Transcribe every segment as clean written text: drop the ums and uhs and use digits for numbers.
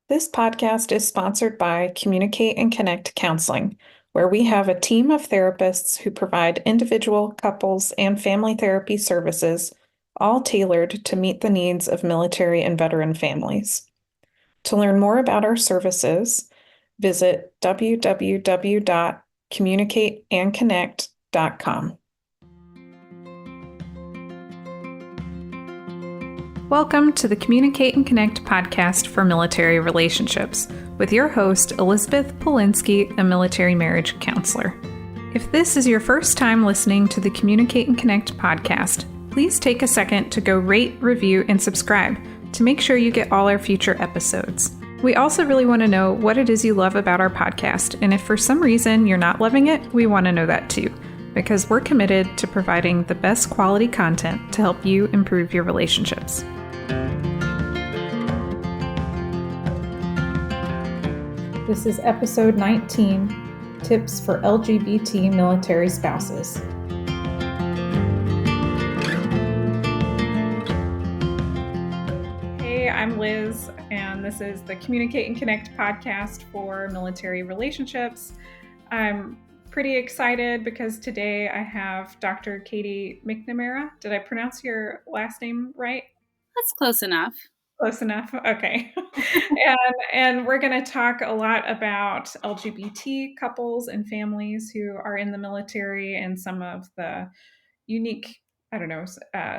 This podcast is sponsored by Communicate and Connect Counseling, where we have a team of therapists who provide individual, couples, and family therapy services, all tailored to meet the needs of military and veteran families. To learn more about our services, visit www.communicateandconnect.com. Welcome to the Communicate and Connect podcast for military relationships with your host, Elizabeth Polinsky, a military marriage counselor. If this is your first time listening to the Communicate and Connect podcast, please take a second to go rate, review, and subscribe to make sure you get all our future episodes. We also really want to know what it is you love about our podcast, and if for some reason you're not loving it, we want to know that too, because we're committed to providing the best quality content to help you improve your relationships. This is episode 19, Tips for LGBT Military Spouses. Hey, I'm Liz, and this is the Communicate and Connect podcast for military relationships. I'm pretty excited because today I have Dr. Katie McNamara. Did I pronounce your last name right? That's close enough. Close enough. Okay. and we're going to talk a lot about LGBT couples and families who are in the military and some of the unique,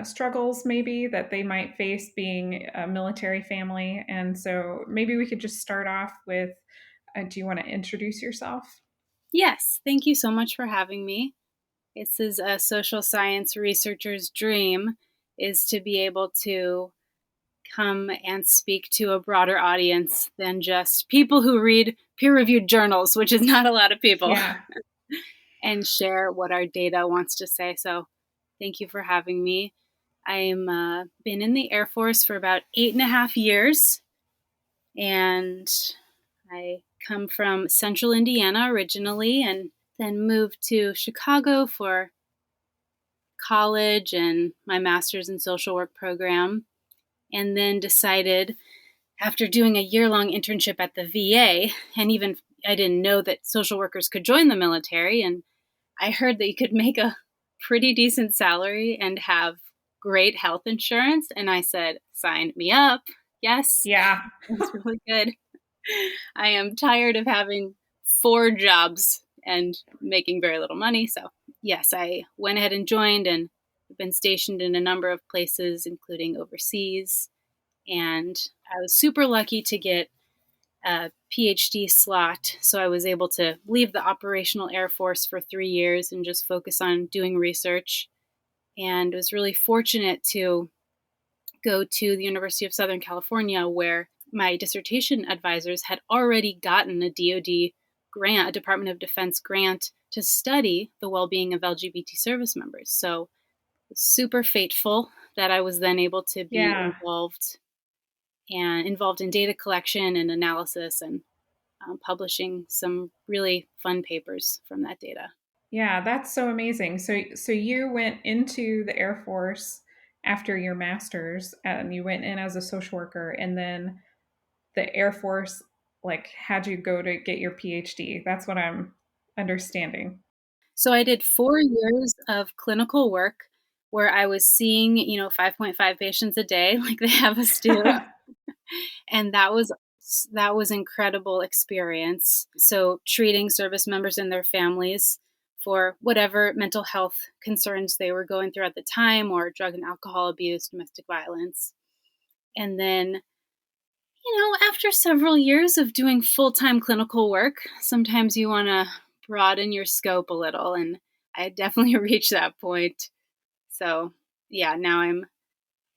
struggles maybe that they might face being a military family. And so maybe we could just start off with, do you want to introduce yourself? Yes. Thank you so much for having me. This is a social science researcher's dream, is to be able to come and speak to a broader audience than just people who read peer-reviewed journals, which is not a lot of people, Yeah. and share what our data wants to say. So thank you for having me. I'm been in the Air Force for about 8.5 years, and I come from central Indiana originally and then moved to Chicago for college and my master's in social work program. And then decided, after doing a year-long internship at the VA, and even I didn't know that social workers could join the military, and I heard that you could make a pretty decent salary and have great health insurance. And I said, sign me up. Yes. Yeah. It's really good. I am tired of having 4 jobs and making very little money. So yes, I went ahead and joined, and have been stationed in a number of places, including overseas. And I was super lucky to get a PhD slot. So I was able to leave the operational Air Force for 3 years and just focus on doing research. And was really fortunate to go to the University of Southern California, where my dissertation advisors had already gotten a DoD grant, a Department of Defense grant, to study the well-being of LGBT service members. So super fateful that I was then able to be involved in data collection and analysis, and publishing some really fun papers from that data. Yeah, that's so amazing. So you went into the Air Force after your master's, and you went in as a social worker, and then the Air Force had you go to get your PhD. That's what I'm understanding. So I did 4 years of clinical work where I was seeing, 5.5 patients a day, like they have us do. And that was incredible experience. So treating service members and their families for whatever mental health concerns they were going through at the time, or drug and alcohol abuse, domestic violence. And then, after several years of doing full-time clinical work, sometimes you want to broaden your scope a little. And I definitely reached that point. So yeah, now I'm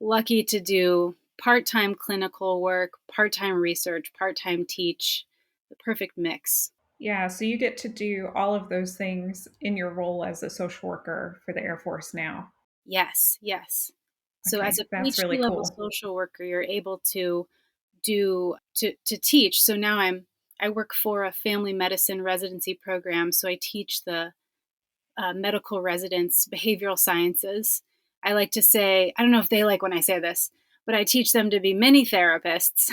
lucky to do part-time clinical work, part-time research, part-time teach, the perfect mix. Yeah, so you get to do all of those things in your role as a social worker for the Air Force now. Yes, yes. So Okay, as a that's PhD really level cool. social worker, you're able to teach. So now I work for a family medicine residency program. So I teach the medical residents behavioral sciences. I like to say, I don't know if they like when I say this, but I teach them to be mini therapists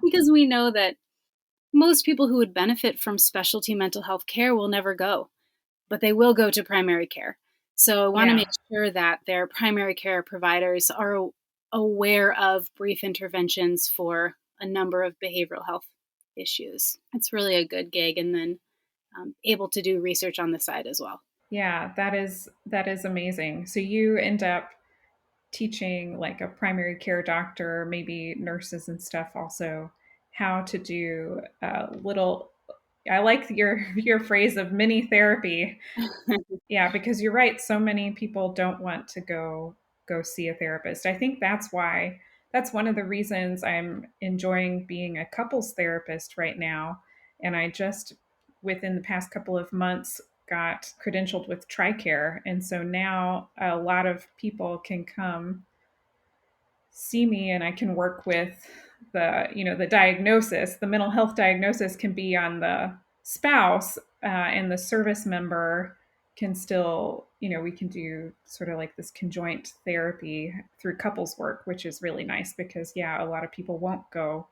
because we know that most people who would benefit from specialty mental health care will never go, but they will go to primary care. So I want to make sure that their primary care providers are aware of brief interventions for a number of behavioral health issues. It's really a good gig, and then able to do research on the side as well. Yeah, that is amazing. So you end up teaching like a primary care doctor, maybe nurses and stuff also, how to do little. I like your phrase of mini therapy. Yeah, because you're right. So many people don't want to go see a therapist. I think that's one of the reasons I'm enjoying being a couples therapist right now. And I just within the past couple of months got credentialed with TRICARE, and so now a lot of people can come see me and I can work with the diagnosis. The mental health diagnosis can be on the spouse, and the service member can still, we can do sort of like this conjoint therapy through couples work, which is really nice because, yeah, a lot of people won't go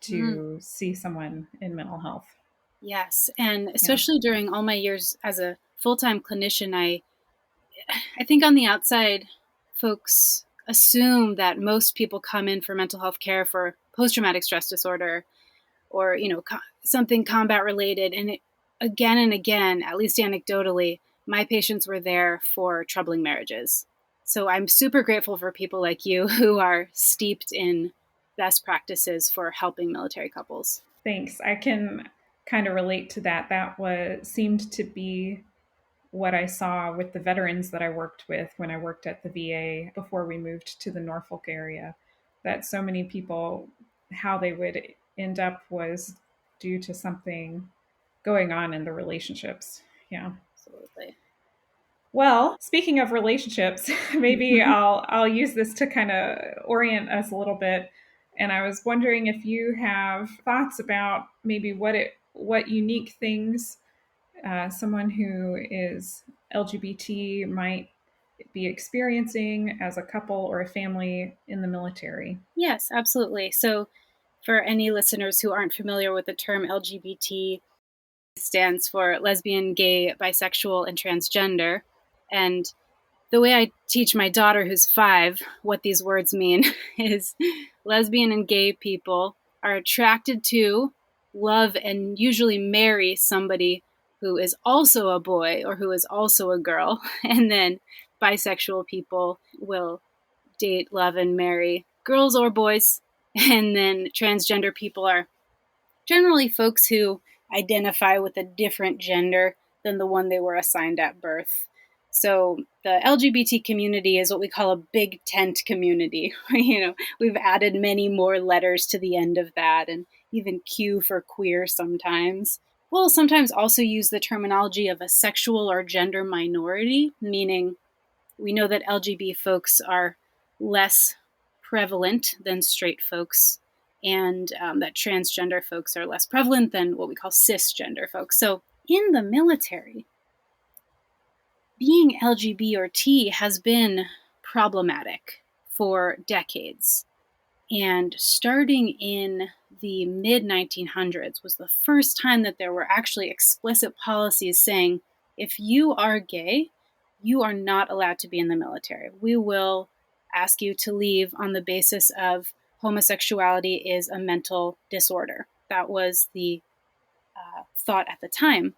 to see someone in mental health. Yes. And especially during all my years as a full-time clinician, I think on the outside, folks assume that most people come in for mental health care for post-traumatic stress disorder or, something combat related. And again and again, at least anecdotally, my patients were there for troubling marriages. So I'm super grateful for people like you who are steeped in best practices for helping military couples. Thanks. I can kind of relate to that. That seemed to be what I saw with the veterans that I worked with when I worked at the VA before we moved to the Norfolk area, that so many people, how they would end up was due to something going on in the relationships. Yeah. Absolutely. Well, speaking of relationships, maybe I'll use this to kind of orient us a little bit. And I was wondering if you have thoughts about maybe what unique things someone who is LGBT might be experiencing as a couple or a family in the military. Yes, absolutely. So for any listeners who aren't familiar with the term LGBT, stands for lesbian, gay, bisexual, and transgender. And the way I teach my daughter, who's 5, what these words mean is lesbian and gay people are attracted to, love, and usually marry somebody who is also a boy or who is also a girl. And then bisexual people will date, love, and marry girls or boys. And then transgender people are generally folks who identify with a different gender than the one they were assigned at birth. So the LGBT community is what we call a big tent community. We've added many more letters to the end of that, and even Q for queer sometimes. We'll sometimes also use the terminology of a sexual or gender minority, meaning we know that LGBT folks are less prevalent than straight folks, and that transgender folks are less prevalent than what we call cisgender folks. So in the military, being LGBT or T has been problematic for decades. And starting in the mid 1900s was the first time that there were actually explicit policies saying, if you are gay, you are not allowed to be in the military. We will ask you to leave on the basis of homosexuality is a mental disorder. That was the thought at the time.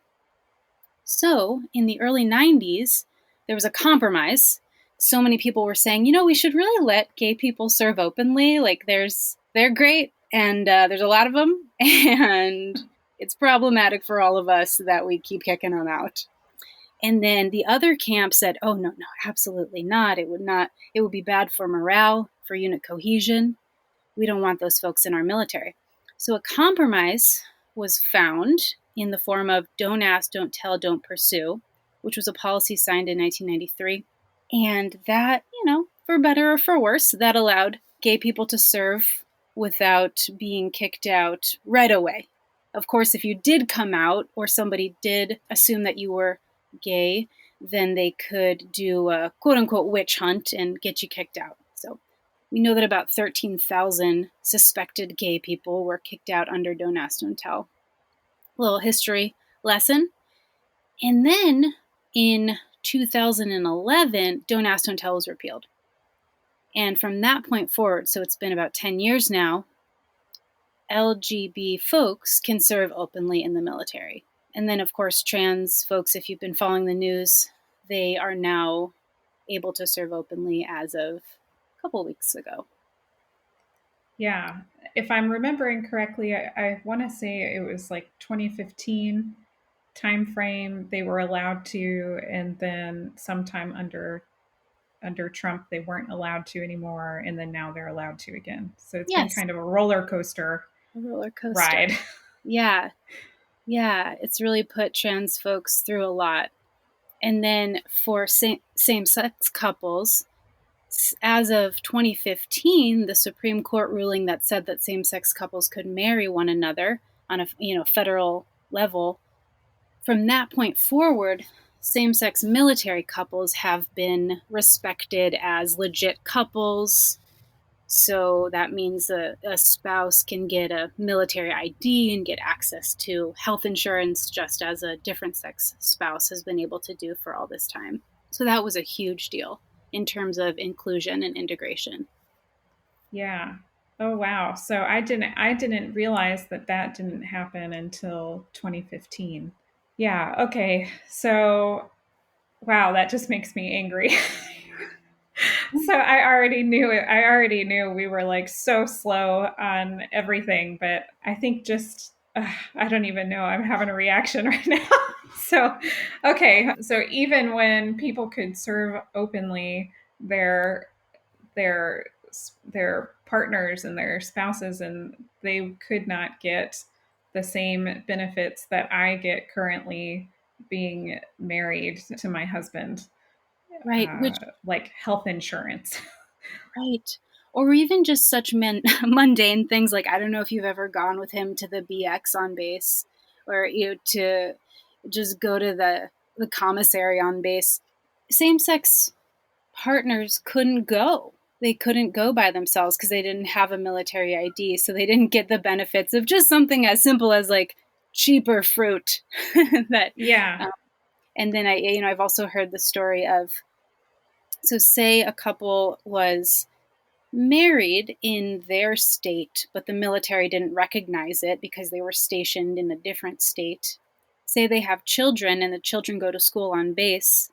So in the early 90s, there was a compromise. So many people were saying, we should really let gay people serve openly. Like they're great, and there's a lot of them, and it's problematic for all of us that we keep kicking them out. And then the other camp said, oh, no, absolutely not. It would be bad for morale, for unit cohesion. We don't want those folks in our military. So a compromise was found in the form of don't ask, don't tell, don't pursue, which was a policy signed in 1993. And that, for better or for worse, that allowed gay people to serve without being kicked out right away. Of course, if you did come out or somebody did assume that you were gay, then they could do a quote unquote witch hunt and get you kicked out. So We know that about 13,000 suspected gay people were kicked out under Don't Ask, Don't Tell. A little history lesson. And then in 2011, Don't Ask, Don't Tell was repealed. And from that point forward, so it's been about 10 years now, LGB folks can serve openly in the military. And then, of course, trans folks, if you've been following the news, they are now able to serve openly as of a couple weeks ago. Yeah. If I'm remembering correctly, I want to say it was like 2015 time frame they were allowed to, and then sometime under Trump they weren't allowed to anymore, and then now they're allowed to again. So it's been kind of a roller coaster ride. Yeah. It's really put trans folks through a lot. And then for same-sex couples, as of 2015, the Supreme Court ruling that said that same-sex couples could marry one another on a federal level, from that point forward, same-sex military couples have been respected as legit couples. So that means a spouse can get a military ID and get access to health insurance, just as a different sex spouse has been able to do for all this time. So that was a huge deal in terms of inclusion and integration. Yeah. Oh, wow. So I didn't realize that didn't happen until 2015. Yeah. Okay. So, wow, that just makes me angry. So I already knew it. I already knew we were like so slow on everything, but I think I don't even know. I'm having a reaction right now. So, okay. So even when people could serve openly, their partners and their spouses, and they could not get the same benefits that I get currently being married to my husband. Right. Like health insurance. Right. Or even just such mundane things like, I don't know if you've ever gone with him to the BX on base, or to just go to the commissary on base. Same-sex partners couldn't go. They couldn't go by themselves because they didn't have a military ID, so they didn't get the benefits of just something as simple as like cheaper fruit. And then I've also heard the story of, so say a couple was married in their state, but the military didn't recognize it because they were stationed in a different state. Say they have children and the children go to school on base.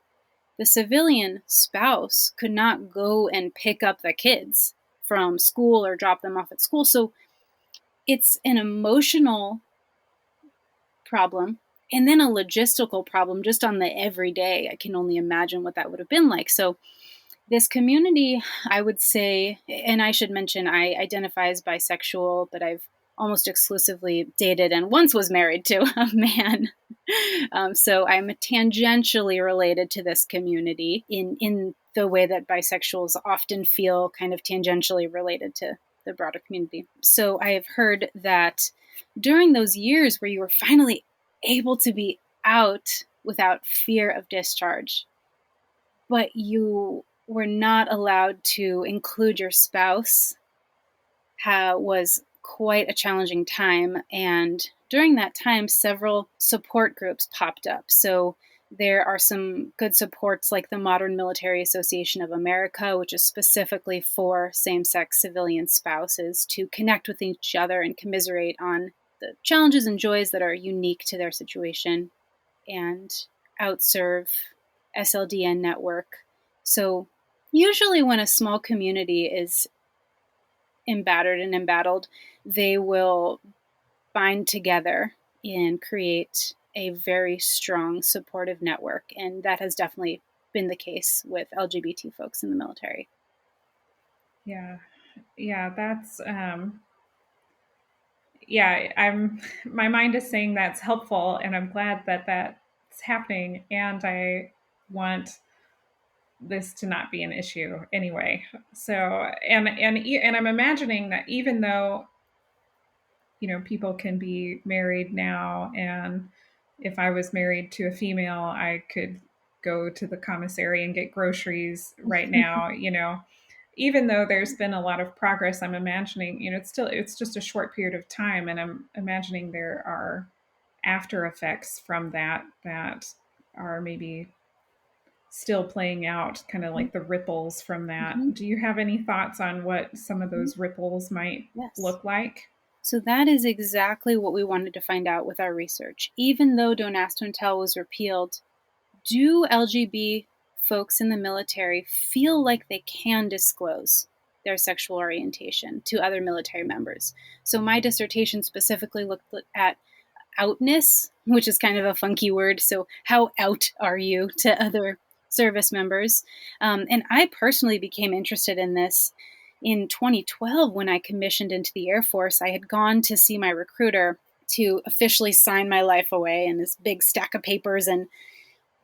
The civilian spouse could not go and pick up the kids from school or drop them off at school. So it's an emotional problem and then a logistical problem just on the everyday. I can only imagine what that would have been like. So this community, I would say, and I should mention, I identify as bisexual, but I've almost exclusively dated and once was married to a man. So I'm tangentially related to this community in the way that bisexuals often feel kind of tangentially related to the broader community. So I have heard that during those years where you were finally able to be out without fear of discharge, but you were not allowed to include your spouse, was quite a challenging time. And during that time, several support groups popped up. So there are some good supports like the Modern Military Association of America, which is specifically for same-sex civilian spouses to connect with each other and commiserate on the challenges and joys that are unique to their situation. And Outserve, SLDN Network. So usually when a small community is embattered and embattled, they will bind together and create a very strong supportive network. And that has definitely been the case with LGBT folks in the military. Yeah, that's my mind is saying that's helpful, and I'm glad that that's happening, and I want this to not be an issue anyway. So, and I'm imagining that even though, people can be married now, and if I was married to a female, I could go to the commissary and get groceries right now, even though there's been a lot of progress, I'm imagining, it's just a short period of time, and I'm imagining there are after effects from that are maybe still playing out, kind of like the ripples from that. Mm-hmm. Do you have any thoughts on what some of those ripples might Yes. look like? So that is exactly what we wanted to find out with our research. Even though Don't Ask, Don't Tell was repealed, do LGBT folks in the military feel like they can disclose their sexual orientation to other military members? So my dissertation specifically looked at outness, which is kind of a funky word. So how out are you to other service members? And I personally became interested in this in 2012 when I commissioned into the Air Force. I had gone to see my recruiter to officially sign my life away in this big stack of papers. And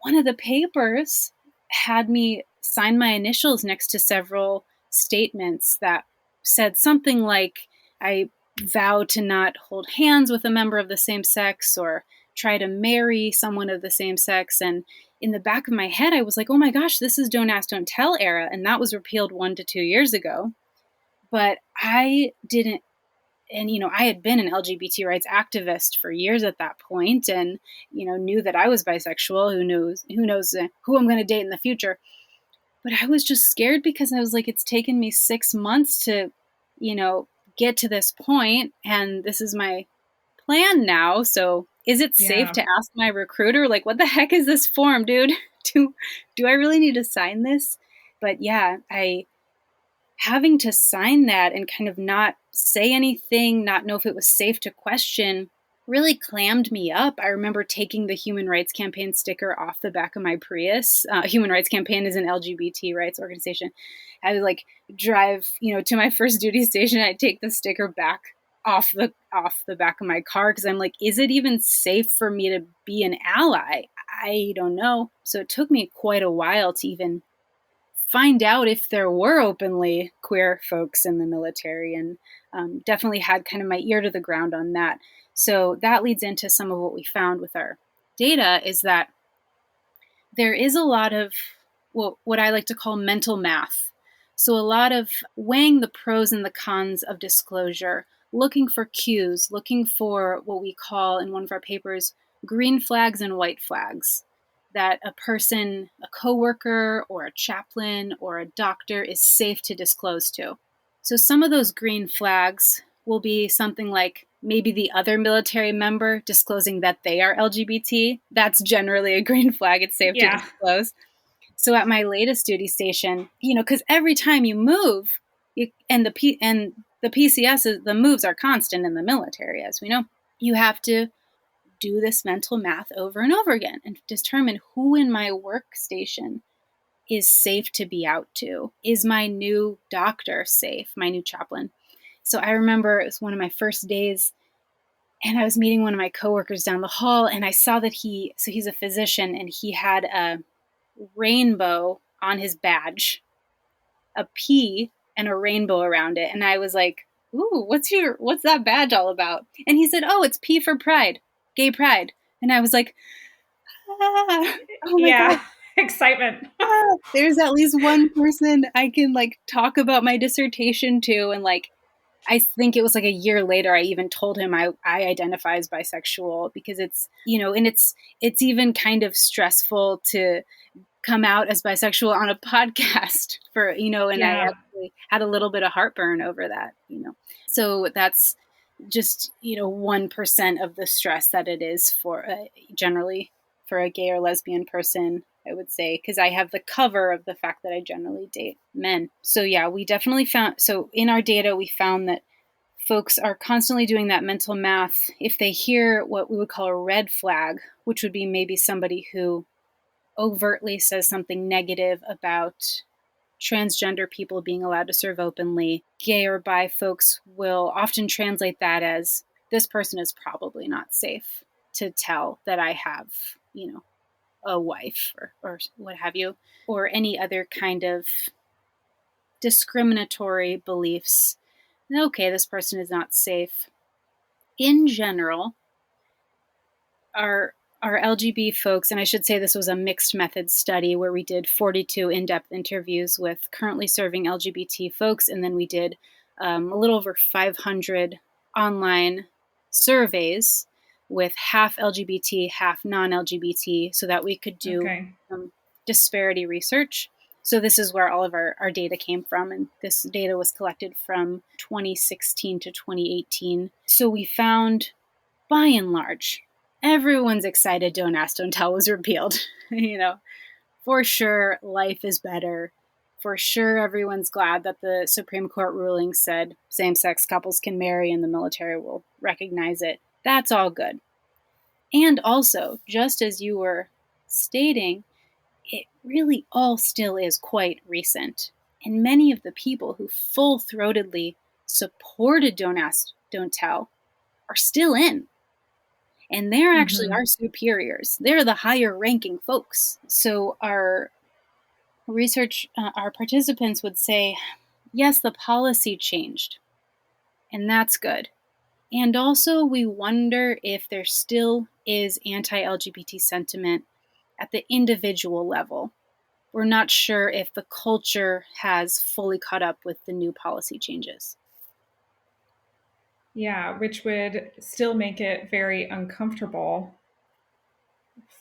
one of the papers had me sign my initials next to several statements that said something like, I vow to not hold hands with a member of the same sex or try to marry someone of the same sex. And in the back of my head, I was like, oh my gosh, this is Don't Ask, Don't Tell era. And that was repealed 1 to 2 years ago. But I didn't, and I had been an LGBT rights activist for years at that point, and knew that I was bisexual. Who knows who I'm going to date in the future. But I was just scared because I was like, it's taken me 6 months to get to this point, and this is my plan now. So is it safe Yeah. to ask my recruiter, like, what the heck is this form, dude? Do I really need to sign this? But yeah, having to sign that and kind of not say anything, not know if it was safe to question, really clammed me up. I remember taking the Human Rights Campaign sticker off the back of my Prius. Human Rights Campaign is an LGBT rights organization. I would drive, to my first duty station. I'd take the sticker back off the back of my car because I'm like, is it even safe for me to be an ally? I don't know. So it took me quite a while to even find out if there were openly queer folks in the military, and definitely had kind of my ear to the ground on that. So that leads into some of what we found with our data, is that there is a lot of what I like to call mental math. So a lot of weighing the pros and the cons of disclosure, looking for cues, looking for what we call in one of our papers green flags and white flags, that a person, a coworker or a chaplain or a doctor is safe to disclose to. So some of those green flags will be something like maybe the other military member disclosing that they are LGBT. That's generally a green flag. It's safe to disclose. So at my latest duty station, because every time you move, and the PCS, the moves are constant in the military, as we know, you have to do this mental math over and over again and determine who in my workstation is safe to be out to. Is my new doctor safe, my new chaplain? So I remember it was one of my first days, and I was meeting one of my coworkers down the hall, and I saw that he's a physician, and he had a rainbow on his badge, a P and a rainbow around it. And I was like, ooh, what's that badge all about? And he said, oh, it's P for pride, gay pride. And I was like, oh my God. Excitement. There's at least one person I can talk about my dissertation to. And I think it was a year later, I even told him I identify as bisexual, because it's, and it's even kind of stressful to come out as bisexual on a podcast and I actually had a little bit of heartburn over that, So that's just, 1% of the stress that it is for generally for a gay or lesbian person, I would say, because I have the cover of the fact that I generally date men. So yeah, we definitely found, so in our data, we found that folks are constantly doing that mental math. If they hear what we would call a red flag, which would be maybe somebody who overtly says something negative about transgender people being allowed to serve openly, gay or bi folks will often translate that as, this person is probably not safe to tell that I have, a wife or what have you, or any other kind of discriminatory beliefs. Okay, this person is not safe. In general, our our LGB folks, and I should say this was a mixed method study where we did 42 in-depth interviews with currently serving LGBT folks, and then we did a little over 500 online surveys with half LGBT, half non-LGBT, so that we could do disparity research. So this is where all of our data came from, and this data was collected from 2016 to 2018. So we found, by and large, everyone's excited Don't Ask, Don't Tell was repealed. For sure, life is better. For sure, everyone's glad that the Supreme Court ruling said same-sex couples can marry and the military will recognize it. That's all good. And also, just as you were stating, it really all still is quite recent. And many of the people who full-throatedly supported Don't Ask, Don't Tell are still in. And they're actually our superiors. They're the higher ranking folks. So our research, our participants would say, yes, the policy changed. And that's good. And also we wonder if there still is anti-LGBT sentiment at the individual level. We're not sure if the culture has fully caught up with the new policy changes. Yeah, which would still make it very uncomfortable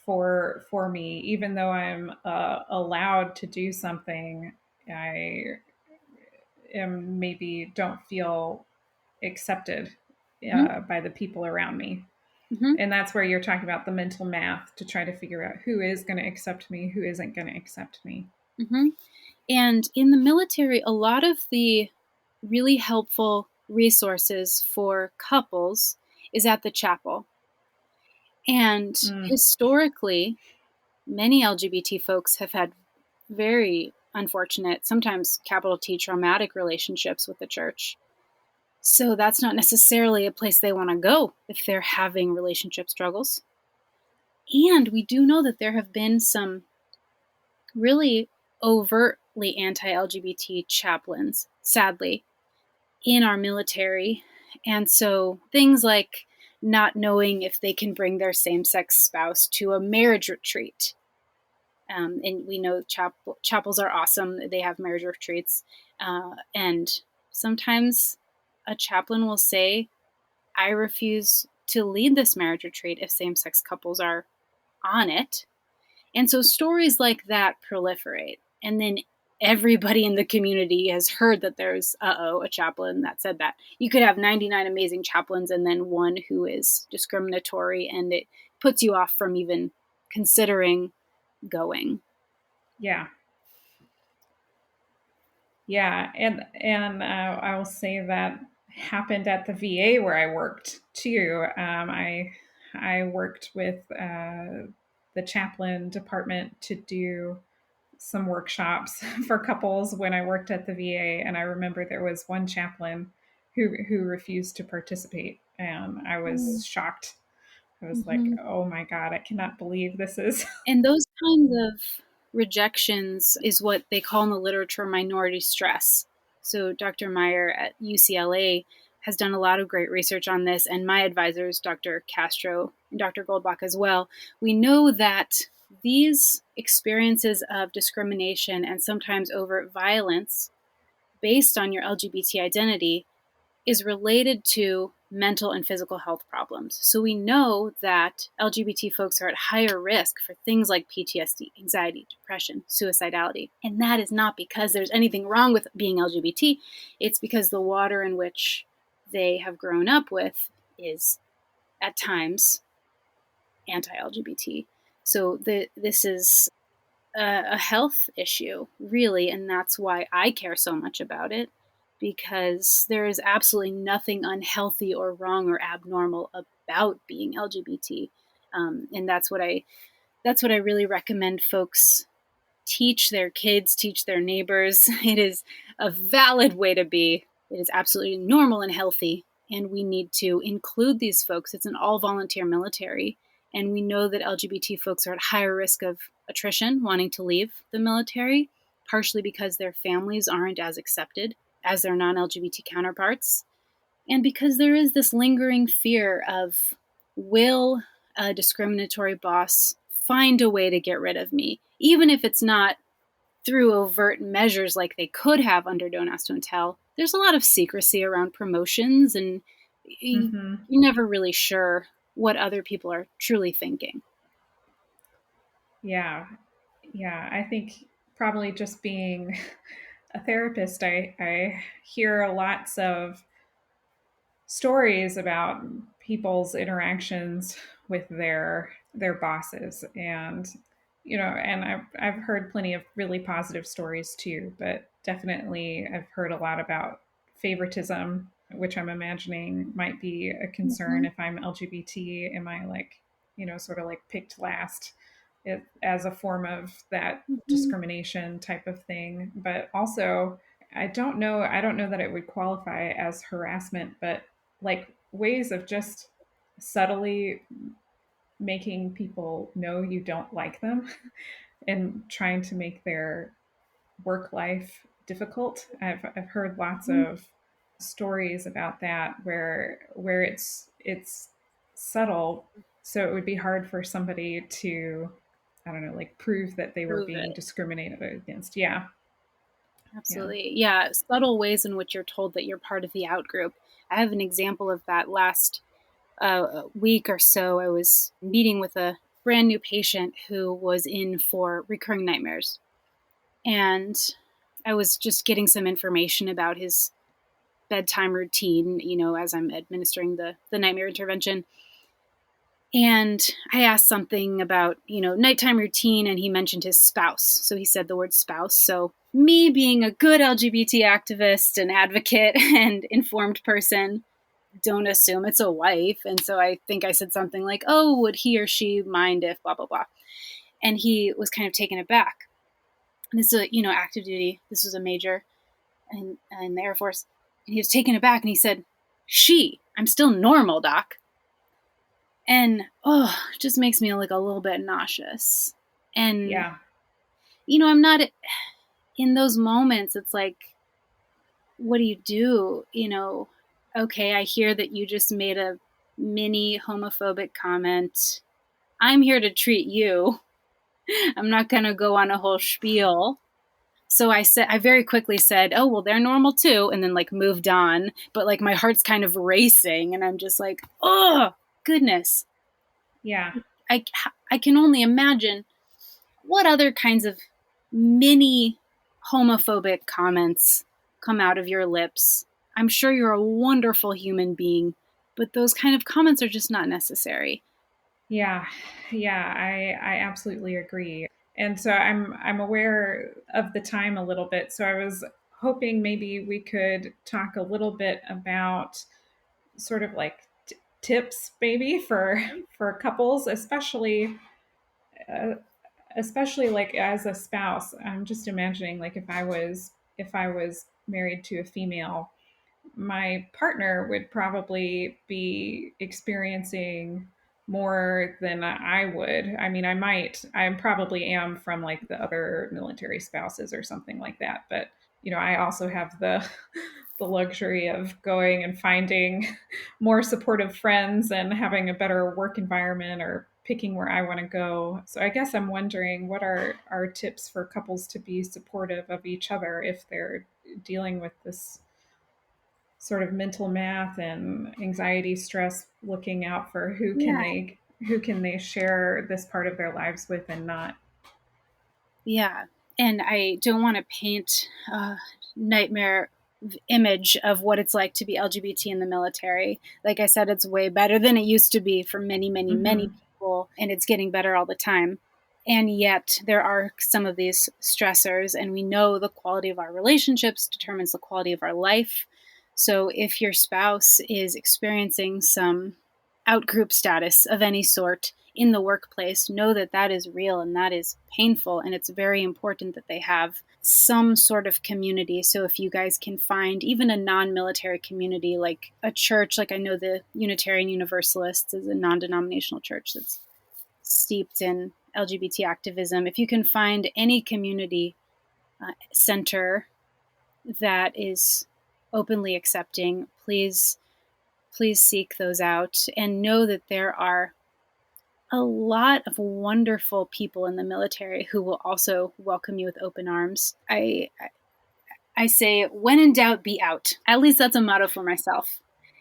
for me, even though I'm allowed to do something. I maybe don't feel accepted by the people around me. And that's where you're talking about the mental math to try to figure out who is going to accept me, who isn't going to accept me. And in the military, a lot of the really helpful resources for couples is at the chapel. And historically, many LGBT folks have had very unfortunate, sometimes capital T traumatic relationships with the church. So that's not necessarily a place they want to go if they're having relationship struggles. And we do know that there have been some really overtly anti-LGBT chaplains, sadly, in our military. And so things like not knowing if they can bring their same-sex spouse to a marriage retreat. And we know chapels are awesome. They have marriage retreats. And sometimes a chaplain will say, I refuse to lead this marriage retreat if same-sex couples are on it. And so stories like that proliferate. And then everybody in the community has heard that there's, a chaplain that said that. You could have 99 amazing chaplains and then one who is discriminatory, and it puts you off from even considering going. Yeah. And I will say that happened at the VA where I worked too. I worked with the chaplain department to do some workshops for couples when I worked at the VA, and I remember there was one chaplain who refused to participate, and I was shocked. I was like, oh my God, I cannot believe this is. And those kinds of rejections is what they call in the literature minority stress. So Dr. Meyer at UCLA has done a lot of great research on this, and my advisors, Dr. Castro and Dr. Goldbach as well. We know that these experiences of discrimination and sometimes overt violence based on your LGBT identity is related to mental and physical health problems. So we know that LGBT folks are at higher risk for things like PTSD, anxiety, depression, suicidality. And that is not because there's anything wrong with being LGBT. It's because the water in which they have grown up with is at times anti-LGBT. So this is a health issue, really, and that's why I care so much about it, because there is absolutely nothing unhealthy or wrong or abnormal about being LGBT, and that's what I really recommend folks teach their kids, teach their neighbors. It is a valid way to be. It is absolutely normal and healthy, and we need to include these folks. It's an all-volunteer military, and we know that LGBT folks are at higher risk of attrition, wanting to leave the military, partially because their families aren't as accepted as their non-LGBT counterparts, and because there is this lingering fear of, will a discriminatory boss find a way to get rid of me, even if it's not through overt measures like they could have under Don't Ask, Don't Tell. There's a lot of secrecy around promotions, and you're never really sure what other people are truly thinking. Yeah. Yeah. I think probably just being a therapist, I hear lots of stories about people's interactions with their bosses, and and I've heard plenty of really positive stories too, but definitely I've heard a lot about favoritism, which I'm imagining might be a concern. If I'm LGBT, am I like, sort of like picked last, as a form of that discrimination type of thing? But also, I don't know that it would qualify as harassment, but like ways of just subtly making people know you don't like them and trying to make their work life difficult. I've heard lots of stories about that where it's subtle, so it would be hard for somebody to, I don't know, like prove that they were Prove being it. discriminated against. Yeah. Yeah. Absolutely. Yeah. Subtle ways in which you're told that you're part of the out group. I have an example of that. Last week or so, I was meeting with a brand new patient who was in for recurring nightmares. And I was just getting some information about his bedtime routine, as I'm administering the nightmare intervention. And I asked something about, nighttime routine, and he mentioned his spouse. So he said the word spouse. So me being a good LGBT activist and advocate and informed person, don't assume it's a wife. And so I think I said something like, oh, would he or she mind if blah, blah, blah. And he was kind of taken aback. And this is active duty. This was a major in the Air Force. And he was taken aback and he said, I'm still normal, doc. And it just makes me like a little bit nauseous. And Yeah. I'm not in those moments. It's like, what do you do? Okay, I hear that you just made a mini homophobic comment. I'm here to treat you. I'm not going to go on a whole spiel. So I very quickly said, oh, well, they're normal too. And then like moved on. But like my heart's kind of racing and I'm just like, oh, goodness. Yeah. I can only imagine what other kinds of mini homophobic comments come out of your lips. I'm sure you're a wonderful human being, but those kind of comments are just not necessary. Yeah. Yeah, I absolutely agree. And so I'm aware of the time a little bit. So I was hoping maybe we could talk a little bit about sort of like tips maybe for couples, uh, especially like as a spouse. I'm just imagining like if I was married to a female, my partner would probably be experiencing more than I would. I mean, I probably am from like the other military spouses or something like that. But, I also have the luxury of going and finding more supportive friends and having a better work environment or picking where I want to go. So I guess I'm wondering, what are our tips for couples to be supportive of each other if they're dealing with this sort of mental math and anxiety, stress, looking out for Yeah. who can they share this part of their lives with and not. Yeah. And I don't want to paint a nightmare image of what it's like to be LGBT in the military. Like I said, it's way better than it used to be for many, many, many people, and it's getting better all the time. And yet there are some of these stressors, and we know the quality of our relationships determines the quality of our life. So if your spouse is experiencing some outgroup status of any sort in the workplace, know that that is real and that is painful, and it's very important that they have some sort of community. So if you guys can find even a non-military community, like a church, like I know the Unitarian Universalists is a non-denominational church that's steeped in LGBT activism. If you can find any community center that is openly accepting, please seek those out and know that there are a lot of wonderful people in the military who will also welcome you with open arms. I say, when in doubt, be out. At least that's a motto for myself.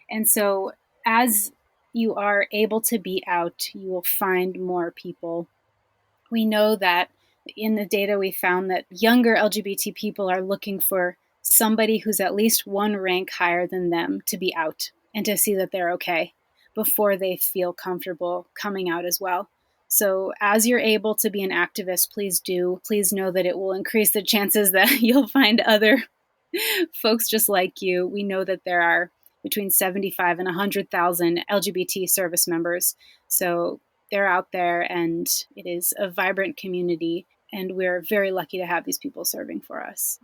And so as you are able to be out, you will find more people. We know that in the data we found that younger LGBT people are looking for somebody who's at least one rank higher than them to be out and to see that they're okay before they feel comfortable coming out as well. So as you're able to be an activist, please do. Please know that it will increase the chances that you'll find other folks just like you. We know that there are between 75 and 100,000 LGBT service members. So they're out there, and it is a vibrant community, and we're very lucky to have these people serving for us.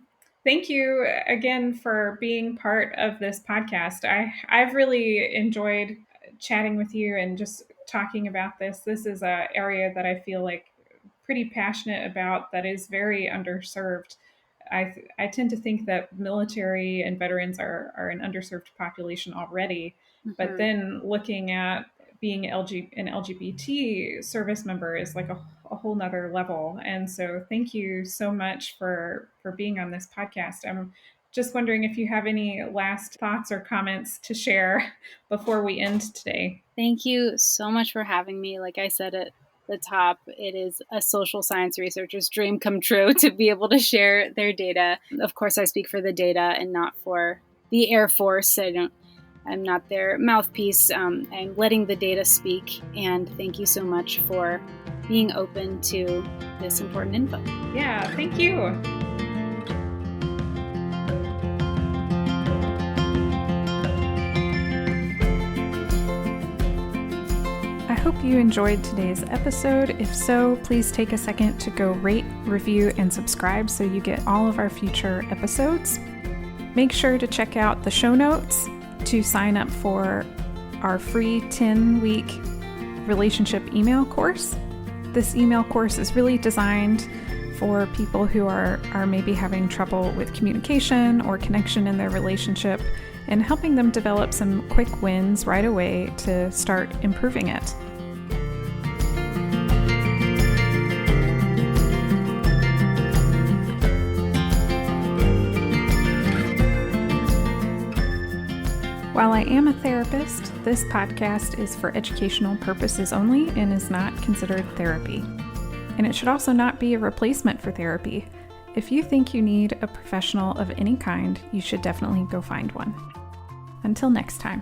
Thank you again for being part of this podcast. I've really enjoyed chatting with you and just talking about this. This is an area that I feel like pretty passionate about, that is very underserved. I tend to think that military and veterans are an underserved population already, but then looking at being an LGBT service member is like a whole nother level. And so thank you so much for being on this podcast. I'm just wondering if you have any last thoughts or comments to share before we end today. Thank you so much for having me. Like I said at the top, it is a social science researcher's dream come true to be able to share their data. Of course, I speak for the data and not for the Air Force. I'm not their mouthpiece. I'm letting the data speak. And thank you so much for being open to this important info. Yeah, thank you. I hope you enjoyed today's episode. If so, please take a second to go rate, review, and subscribe so you get all of our future episodes. Make sure to check out the show notes to sign up for our free 10-week relationship email course. This email course is really designed for people who are maybe having trouble with communication or connection in their relationship, and helping them develop some quick wins right away to start improving it. While I am a therapist, this podcast is for educational purposes only and is not considered therapy. And it should also not be a replacement for therapy. If you think you need a professional of any kind, you should definitely go find one. Until next time.